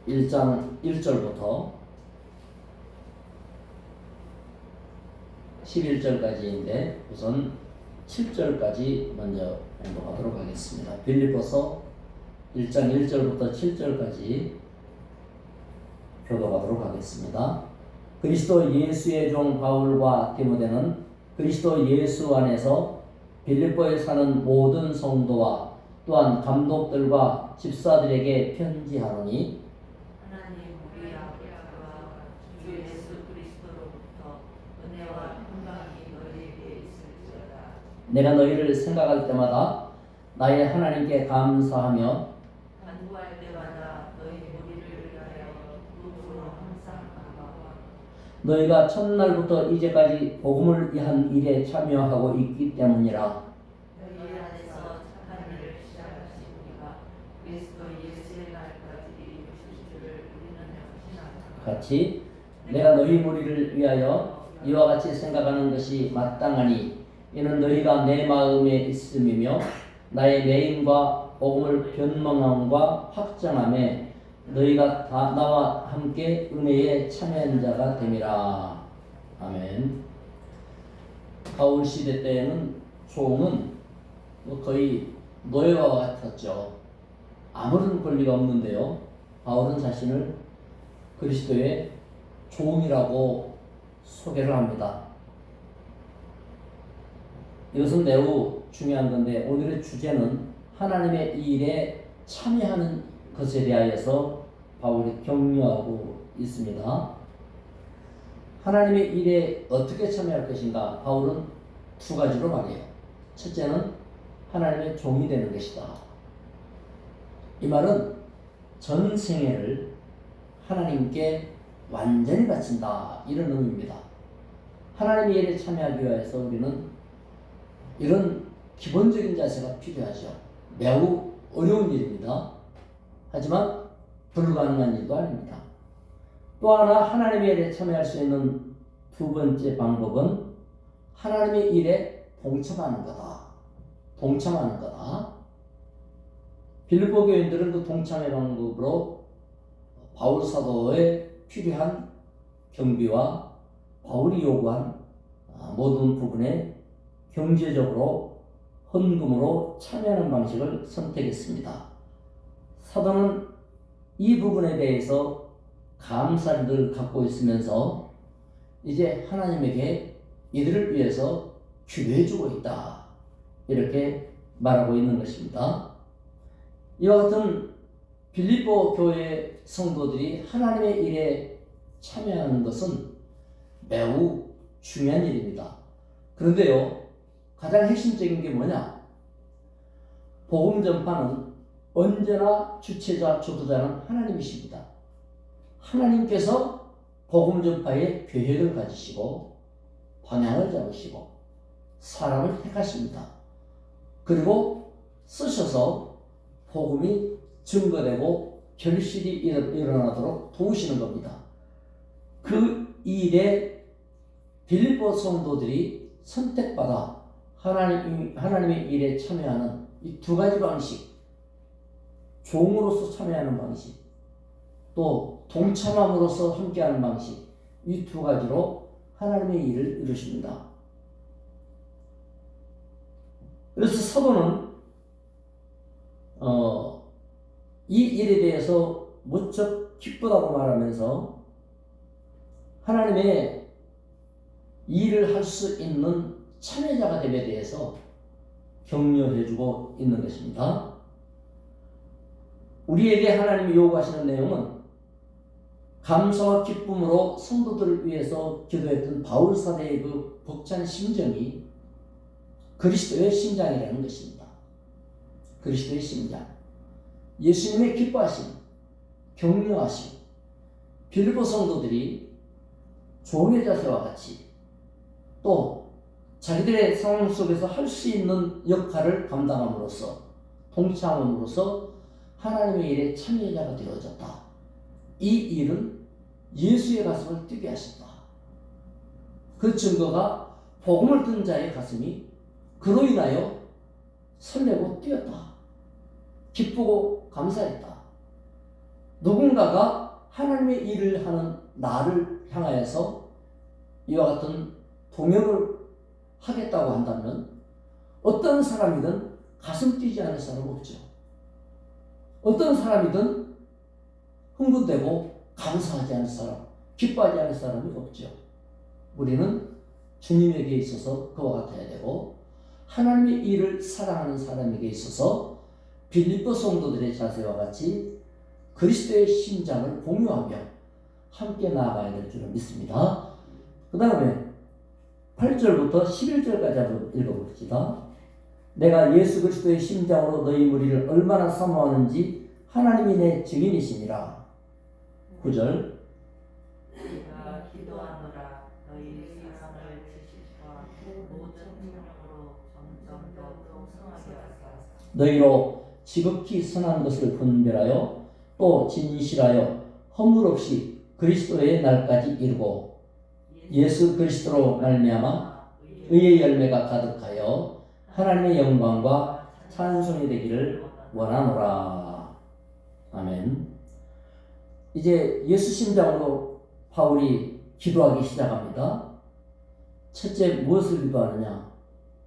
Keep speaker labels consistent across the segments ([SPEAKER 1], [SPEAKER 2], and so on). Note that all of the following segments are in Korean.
[SPEAKER 1] 1장 1절부터 11절까지인데 우선 7절까지 먼저 공부하도록 하겠습니다. 빌립보서 1장 1절부터 7절까지 교독하도록 하겠습니다. 그리스도 예수의 종 바울과 디모데는 그리스도 예수 안에서 빌립보에 사는 모든 성도와 또한 감독들과 집사들에게 편지하노니
[SPEAKER 2] 하나님 우리 아버지와 주 예수 그리스도로부터 은혜와 평강이 너희에게 있을지어다.
[SPEAKER 1] 내가 너희를 생각할 때마다 나의 하나님께 감사하며
[SPEAKER 2] 간구할 때마다 너희 우리를 위하여 누구로 항상 감사하고
[SPEAKER 1] 너희가 첫날부터 이제까지 복음을 위한 일에 참여하고 있기 때문이라.
[SPEAKER 2] 너희 안에서 착한 일을 시작하신 이가 그리스도 예수의 날까지 이루실 줄을 우리는 확신합니다.
[SPEAKER 1] 같이 내가 너희 무리를 위하여 이와 같이 생각하는 것이 마땅하니 이는 너희가 내 마음에 있음이며 나의 매임과 복음을 변명함과 확정함에 너희가 다 나와 함께 은혜에 참여한 자가 됨이라. 아멘. 바울 시대 때에는 종은 거의 노예와 같았죠. 아무런 권리가 없는데요. 바울은 자신을 그리스도의 종이라고 소개를 합니다. 이것은 매우 중요한 건데 오늘의 주제는 하나님의 일에 참여하는 것에 대하여서 바울이 격려하고 있습니다. 하나님의 일에 어떻게 참여할 것인가? 바울은 두 가지로 말해요. 첫째는 하나님의 종이 되는 것이다. 이 말은 전 생애를 하나님께 완전히 바친다, 이런 의미입니다. 하나님의 일에 참여하기 위해서 우리는 이런 기본적인 자세가 필요하죠. 매우 어려운 일입니다. 하지만 불가능한 일도 아닙니다. 또 하나 하나님의 일에 참여할 수 있는 두 번째 방법은 하나님의 일에 동참하는 거다. 동참하는 거다. 빌립보 교인들은 그 동참의 방법으로 바울 사도에 필요한 경비와 바울이 요구한 모든 부분에 경제적으로 헌금으로 참여하는 방식을 선택했습니다. 사도는 이 부분에 대해서 감사를 늘 갖고 있으면서 이제 하나님에게 이들을 위해서 기도해주고 있다, 이렇게 말하고 있는 것입니다. 이와 같은 빌립보 교회 성도들이 하나님의 일에 참여하는 것은 매우 중요한 일입니다. 그런데요, 가장 핵심적인 게 뭐냐? 복음 전파는 언제나 주체자, 주도자는 하나님이십니다. 하나님께서 복음 전파에 계획을 가지시고 방향을 잡으시고 사람을 택하십니다. 그리고 쓰셔서 복음이 증거되고 결실이 일어나도록 도우시는 겁니다. 그 일에 빌립보 성도들이 선택받아 하나님의 일에 참여하는 이 두 가지 방식, 종으로서 참여하는 방식, 또 동참함으로써 함께하는 방식, 이 두 가지로 하나님의 일을 이루십니다. 그래서 사도는 이 일에 대해서 무척 기쁘다고 말하면서 하나님의 일을 할 수 있는 참여자가 됨에 대해서 격려해주고 있는 것입니다. 우리에게 하나님이 요구하시는 내용은 감사와 기쁨으로 성도들을 위해서 기도했던 바울 사도의 그 벅찬 심정이 그리스도의 심장이라는 것입니다. 그리스도의 심장, 예수님의 기뻐하심, 격려하심, 빌립보 성도들이 종의 자세와 같이 또 자기들의 상황 속에서 할 수 있는 역할을 감당함으로써 동참함으로써 하나님의 일에 참여자가 되어졌다. 이 일은 예수의 가슴을 뛰게 하신다. 그 증거가 복음을 든 자의 가슴이 그로 인하여 설레고 뛰었다. 기쁘고 감사했다. 누군가가 하나님의 일을 하는 나를 향하여서 이와 같은 동역을 하겠다고 한다면 어떤 사람이든 가슴 뛰지 않을 사람 없죠. 어떤 사람이든 흥분되고 감사하지 않을 사람, 기뻐하지 않을 사람이 없죠. 우리는 주님에게 있어서 그와 같아야 되고 하나님의 일을 사랑하는 사람에게 있어서 빌립보 성도들의 자세와 같이 그리스도의 심장을 공유하며 함께 나아가야 될 줄을 믿습니다. 그 다음에 8절부터 11절까지 한번 읽어봅시다. 내가 예수 그리스도의 심장으로 너희 무리를 얼마나 사모하는지 하나님이 내 증인이시니라. 9절
[SPEAKER 2] 내가 기도하노라 너희 사랑을 지식과 모든 능력으로 점점 더 풍성하게 하사
[SPEAKER 1] 너희로 지극히 선한 것을 분별하여 또 진실하여 허물 없이 그리스도의 날까지 이루고 예수 그리스도로 말미암아 의의 열매가 가득하여 하나님의 영광과 찬송이 되기를 원하노라. 아멘. 이제 예수 심장으로 바울이 기도하기 시작합니다. 첫째 무엇을 기도하느냐?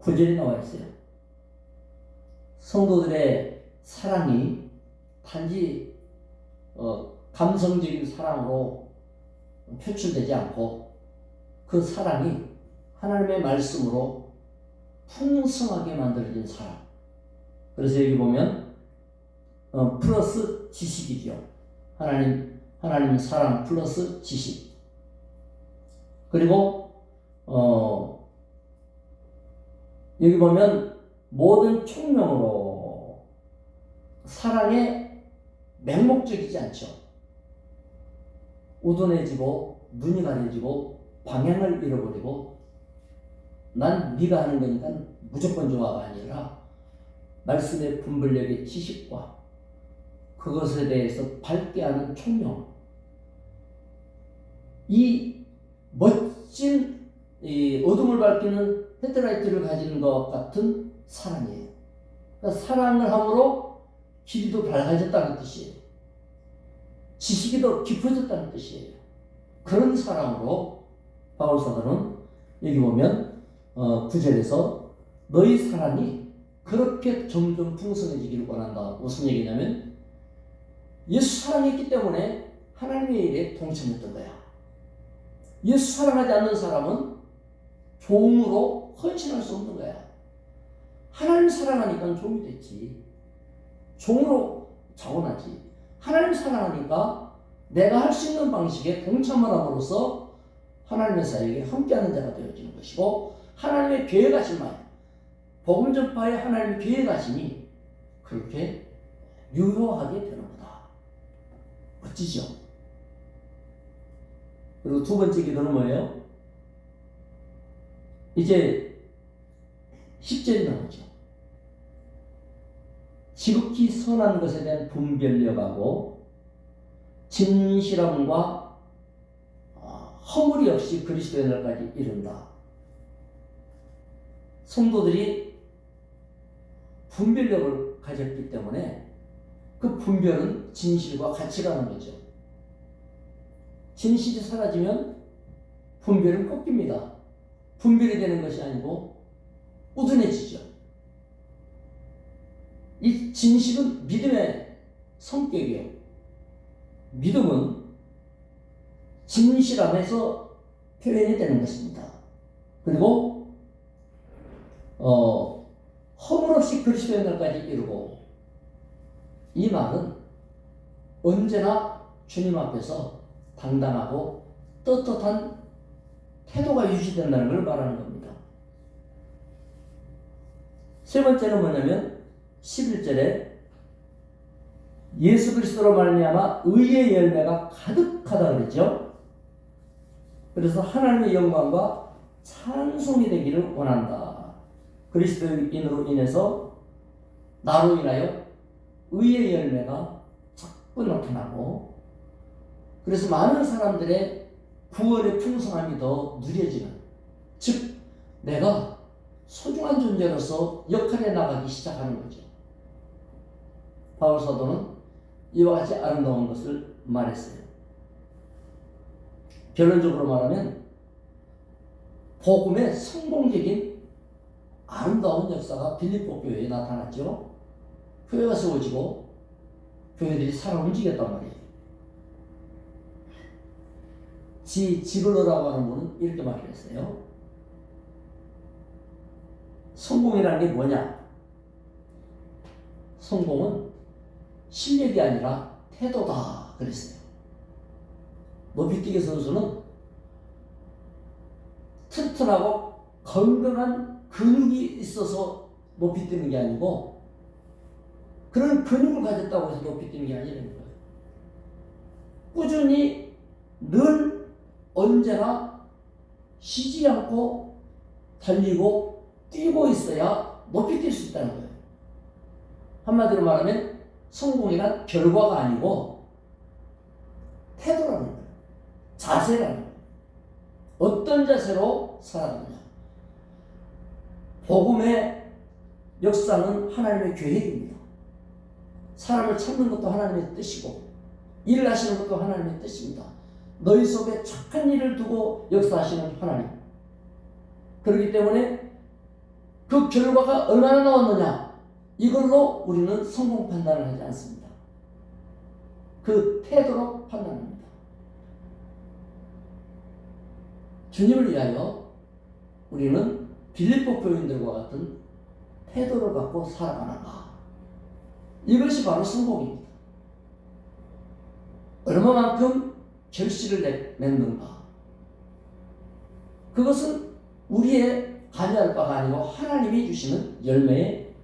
[SPEAKER 1] 9절이 나와 있어요. 성도들의 사랑이 단지 감성적인 사랑으로 표출되지 않고 그 사랑이 하나님의 말씀으로 풍성하게 만들어진 사랑. 그래서 여기 보면 플러스 지식이죠. 하나님 사랑 플러스 지식. 그리고 여기 보면 모든 총명으로 사랑에 맹목적이지 않죠. 우둔해지고 눈이 가려지고 방향을 잃어버리고 난 네가 하는 거니까 무조건 좋아가 아니라 말씀의 분별력의 지식과 그것에 대해서 밝게 하는 총명, 이 멋진 이 어둠을 밝히는 헤드라이트를 가진 것 같은 사랑이에요. 그러니까 사랑을 함으로 길이 더 밝아졌다는 뜻이에요. 지식이 더 깊어졌다는 뜻이에요. 그런 사랑으로 바울 사도는 여기 보면 9절에서 너희 사랑이 그렇게 점점 풍성해지기를 원한다. 무슨 얘기냐면 예수 사랑했기 때문에 하나님의 일에 동참했던 거야. 예수 사랑하지 않는 사람은 종으로 헌신할 수 없는 거야. 하나님 사랑하니까 종이 됐지. 종으로 자원하지. 하나님 사랑하니까 내가 할 수 있는 방식에 동참을 함으로써 하나님의 사역에 함께하는 자가 되어지는 것이고 하나님의 계획하심만 복음 전파에 하나님의 계획하심이 그렇게 유효하게 되는 거다. 멋지죠? 그리고 두 번째 기도는 뭐예요? 이제 10절이 나오죠. 지극히 선한 것에 대한 분별력하고 진실함과 허물이 없이 그리스도의 날까지 이른다. 성도들이 분별력을 가졌기 때문에 그 분별은 진실과 같이 가는 거죠. 진실이 사라지면 분별은 꺾입니다. 분별이 되는 것이 아니고 우둔해지죠. 이 진실은 믿음의 성격이에요. 믿음은 진실함에서 표현이 되는 것입니다. 그리고 허물 없이 그리스도의 날까지 이루고, 이 말은 언제나 주님 앞에서 당당하고 떳떳한 태도가 유지된다는 걸 말하는 겁니다. 세 번째는 뭐냐면 11절에 예수 그리스도로 말미암아 의의 열매가 가득하다 그랬죠. 그래서 하나님의 영광과 찬송이 되기를 원한다. 그리스도인으로 인해서 나로 인하여 의의 열매가 자꾸 나타나고, 그래서 많은 사람들의 구원의 풍성함이 더 누려지는, 즉 내가 소중한 존재로서 역할에 나가기 시작하는 거죠. 바울 사도는 이와 같이 아름다운 것을 말했어요. 결론적으로 말하면 복음의 성공적인 아름다운 역사가 빌립보 교회에 나타났죠. 교회가 세워지고 교회들이 살아 움직였단 말이에요. 지글러라고 하는 분은 이렇게 말했어요. 성공이라는 게 뭐냐? 성공은 실력이 아니라 태도다 그랬어요. 높이뛰기 선수는 튼튼하고 건강한 근육이 있어서 높이뛰는 게 아니고 그런 근육을 가졌다고 해서 높이뛰는 게 아니라는 거예요. 꾸준히 늘 언제나 쉬지 않고 달리고 뛰고 있어야 높이뛸 수 있다는 거예요. 한마디로 말하면 성공이란 결과가 아니고 태도라는 거예요. 자세라는 거예요. 어떤 자세로 살아가느냐. 복음의 역사는 하나님의 계획입니다. 사람을 찾는 것도 하나님의 뜻이고 일을 하시는 것도 하나님의 뜻입니다. 너희 속에 착한 일을 두고 역사하시는 하나님. 그렇기 때문에 그 결과가 얼마나 나왔느냐 이걸로 우리는 성공 판단을 하지 않습니다. 그 태도로 판단합니다. 주님을 위하여 우리는 빌립보 교인들과 같은 태도를 갖고 살아가는가. 이것이 바로 성공입니다. 얼마만큼 결실을 맺는가. 그것은 우리의 관여할 바가 아니고 하나님이 주시는 열매에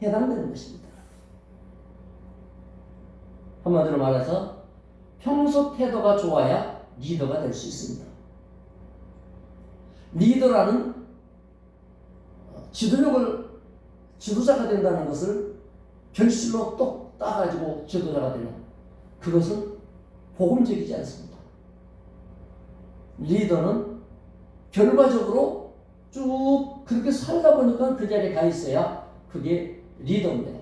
[SPEAKER 1] 해당되는 것입니다. 한마디로 말해서 평소 태도가 좋아야 리더가 될 수 있습니다. 리더라는 지도자가 된다는 것을 결실로 똑 따가지고 지도자가 되는 그것은 복음적이지 않습니다. 리더는 결과적으로 쭉 그렇게 살다 보니까 그 자리에 가 있어야 그게 리더입니다.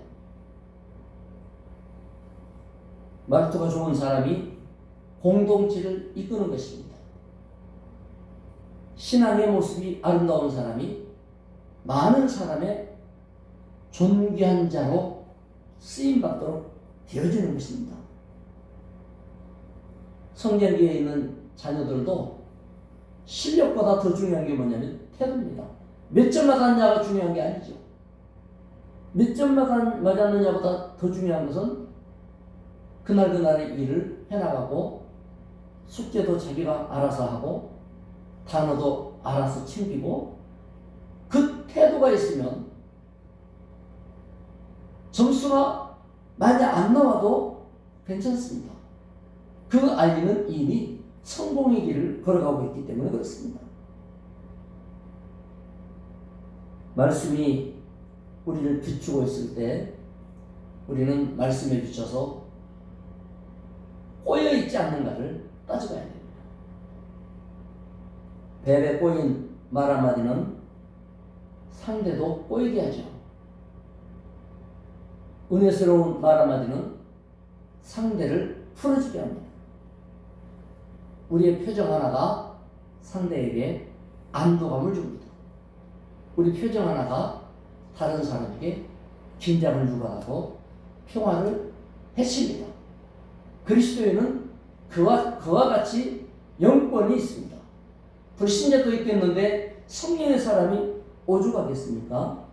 [SPEAKER 1] 말투가 좋은 사람이 공동체를 이끄는 것입니다. 신앙의 모습이 아름다운 사람이 많은 사람의 존귀한 자로 쓰임받도록 되어지는 것입니다. 성결교회에 있는 자녀들도 실력보다 더 중요한 게 뭐냐면 태도입니다. 몇 점 맞았냐가 중요한 게 아니죠. 몇 점 맞았느냐보다 더 중요한 것은 그날의 일을 해나가고 숙제도 자기가 알아서 하고 단어도 알아서 챙기고 그 태도가 있으면 점수가 많이 안 나와도 괜찮습니다. 그 아이는 이미 성공의 길을 걸어가고 있기 때문에 그렇습니다. 말씀이 우리를 비추고 있을 때 우리는 말씀에 비춰서 꼬여있지 않는가를 따져봐야 됩니다. 뱀에 꼬인 말 한마디는 상대도 꼬이게 하죠. 은혜스러운 말 한마디는 상대를 풀어주게 합니다. 우리의 표정 하나가 상대에게 안도감을 줍니다. 우리 표정 하나가 다른 사람에게 긴장을 유발하고 평화를 해칩니다. 그리스도에는 그와 같이 영권이 있습니다. 불신자도 있겠는데 성령의 사람이 오죽하겠습니까?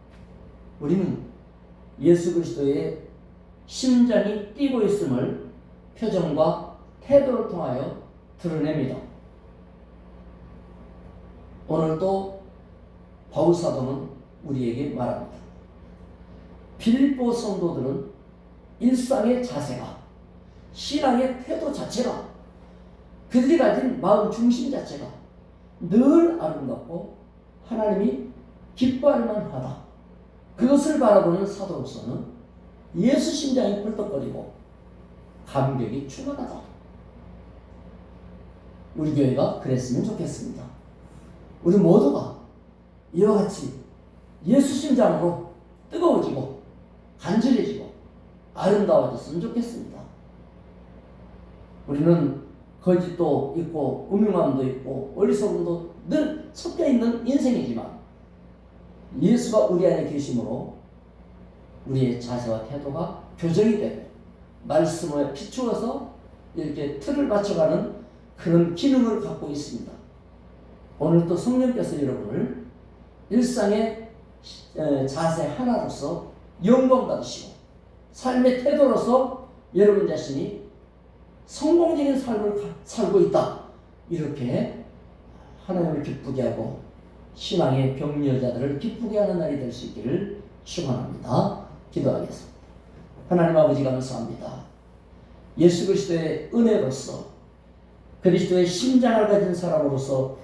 [SPEAKER 1] 우리는 예수 그리스도의 심장이 뛰고 있음을 표정과 태도를 통하여 드러냅니다. 오늘도 바울 사도는 우리에게 말합니다. 빌립보 성도들은 일상의 자세가, 신앙의 태도 자체가, 그들이 가진 마음 중심 자체가 늘 아름답고 하나님이 기뻐할 만하다. 그것을 바라보는 사도로서는 예수 심장이 펄떡거리고 감격이 충만하다. 우리 교회가 그랬으면 좋겠습니다. 우리 모두가 이와 같이 예수 심장으로 뜨거워지고 간절해지고 아름다워졌으면 좋겠습니다. 우리는 거짓도 있고 음흉함도 있고 어리석음도 늘 섞여 있는 인생이지만 예수가 우리 안에 계심으로 우리의 자세와 태도가 교정이 되고 말씀에 비추어서 이렇게 틀을 맞춰가는 그런 기능을 갖고 있습니다. 오늘 또 성령께서 여러분을 일상의 자세 하나로서 영광 받으시고 삶의 태도로서 여러분 자신이 성공적인 삶을 살고 있다, 이렇게 하나님을 기쁘게 하고 신앙의 격려자들을 기쁘게 하는 날이 될 수 있기를 축원합니다. 기도하겠습니다. 하나님 아버지 감사합니다. 예수 그리스도의 은혜로서 그리스도의 심장을 가진 사람으로서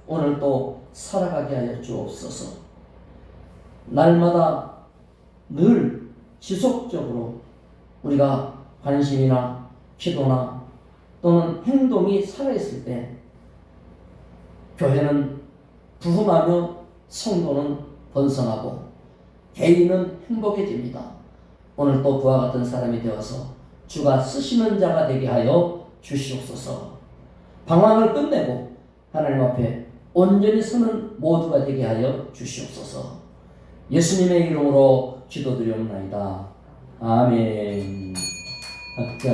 [SPEAKER 1] 오늘 또 살아가게 하여 주옵소서. 날마다 늘 지속적으로 우리가 관심이나 기도나 또는 행동이 살아있을 때 교회는 부흥하며 성도는 번성하고 개인은 행복해집니다. 오늘 또 그와 같은 사람이 되어서 주가 쓰시는 자가 되게 하여 주시옵소서. 방황을 끝내고 하나님 앞에 온전히 서는 모두가 되게 하여 주시옵소서. 예수님의 이름으로 기도드리옵나이다. 아멘. 각자